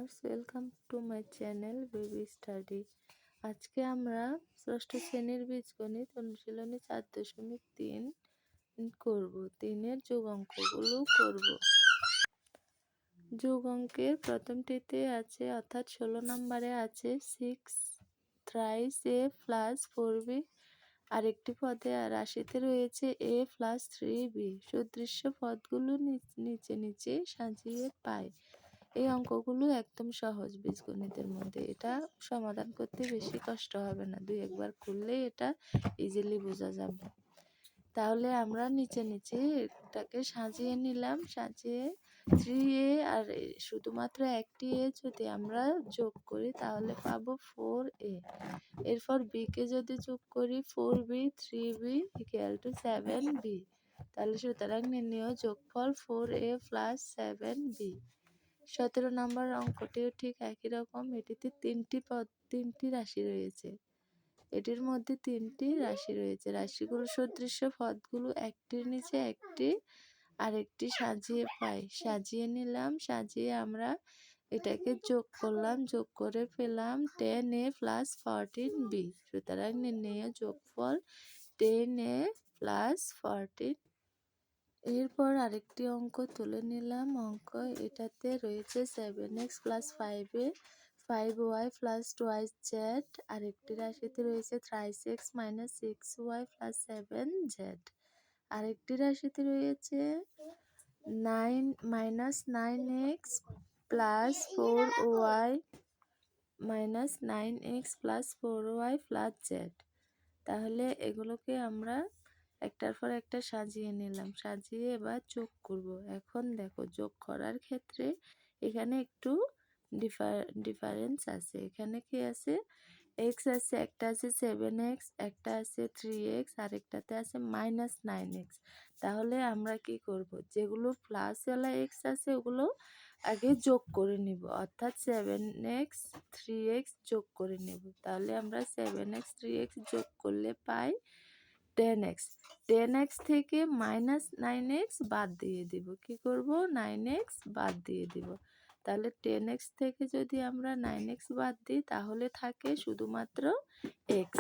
Viewers, welcome to my channel baby study. আজকে আমরা ষষ্ঠ শ্রেণীর বীজগণিত অনুশীলনী 4.3 করব। 3-এর যোগ অঙ্কগুলো করব। যোগ অঙ্কের প্রথমটিতে আছে, অর্থাৎ 16 নম্বরে আছে 6 thrice a plus 4b। আরেকটি পদে রাশিতে রয়েছে a plus 3b। সুদৃশ্য পদগুলো নিচে নিচে সাজিয়ে পাই। এই অঙ্কগুলো একদম সহজ বীজগণিতের মধ্যে, এটা সমাধান করতে বেশি কষ্ট হবে না, 2-1 বার করলেই এটা ইজিলি বোঝা যাবে। তাহলে আমরা নিচে নিচে এটাকে সাজিয়ে নিলাম। সাজিয়ে 3a আর শুধুমাত্র একটি a যদি আমরা যোগ করি তাহলে পাবো 4a। এরপর b কে যদি যোগ করি 4b 3b = 7b। তাহলে সুতরাং নির্ণেয় যোগফল 4a plus 7b। 17 নম্বর অঙ্কটিও ঠিক একই রকম। এটিতে তিনটি রাশি রয়েছে। এটির মধ্যে 3টি রাশি রয়েছে। রাশিগুলো সদৃশ্য পদগুলো একটির নিচে একটি আরেকটি সাজিয়ে পাই। সাজিয়ে নিলাম। সাজিয়ে আমরা এটাকে যোগ করলাম। যোগ করে পেলাম 10a plus 14b। সুতরাং নির্ণেয় যোগফল 10a plus 14। এরপর আরেকটি অঙ্ক তুলে নিলাম। এটাতে রয়েছে 7x plus 5a 5y plus 2z। আরেকটি রাশিতে রয়েছে thrice x minus 6y plus 7z। আরেকটি রাশিতে রয়েছে 9x plus 4y minus 9x plus 4y plus z। তাহলে এগুলোকে আমরা একটার পর একটা সাজিয়ে নিলাম। সাজিয়ে এবার যোগ করব। এখন দেখো, যোগ করার ক্ষেত্রে এখানে একটু ডিফারেন্স আছে। এখানে কি আছে? x আছে, একটা আছে 7x, একটা আছে 3x, আরেকটাতে আছে -9x। তাহলে আমরা কি করব? যেগুলো প্লাসওয়ালা x আছে ওগুলো আগে যোগ করে নিব, অর্থাৎ 7x 3x যোগ করে নেব। তাহলে আমরা 7x 3x যোগ করলে পাই 10x। 10x থেকে -9x বাদ দিয়ে দিব। কি করব? 9x বাদ দিয়ে দিব। তাহলে 10x থেকে যদি আমরা 9x বাদ দিই তাহলে থাকে শুধুমাত্র x।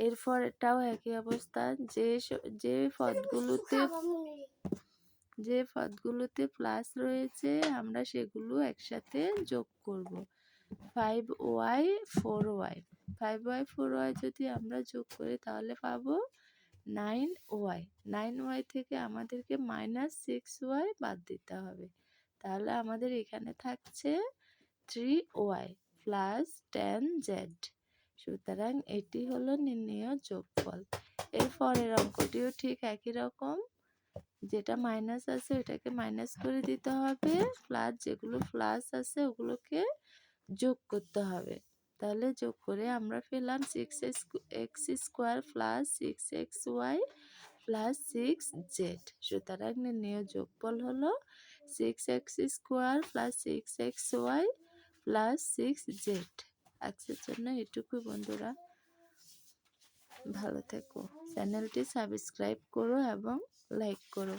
এরপর এটাও একই অবস্থা। যে পদগুলোতে প্লাস রয়েছে আমরা সেগুলো একসাথে যোগ করব। 5y 4y 5y 4y যদি আমরা যোগ করি তাহলে পাবো 9y। 9y থেকে আমাদেরকে -6y বাদ দিতে হবে। তাহলে আমাদের এখানে থাকছে 3y plus 10z। সুতরাং এটি হলো নির্ণেয় যোগফল। এর পরের অঙ্কটিও ঠিক একই রকম। যেটা মাইনাস আছে ওটাকে মাইনাস করে দিতে হবে, প্লাস যেগুলো প্লাস আছে ওগুলোকে যোগ করতে হবে। তাহলে যোগ করে আমরা পেলাম 6x² plus 6xy plus 6z। সুতরাং নির্ণেয় যোগফল হলো 6x² plus 6xy plus 6z। আজকের জন্য এটুকুই বন্ধুরা, ভালো থেকো। চ্যানেলটি সাবস্ক্রাইব করো এবং লাইক করো।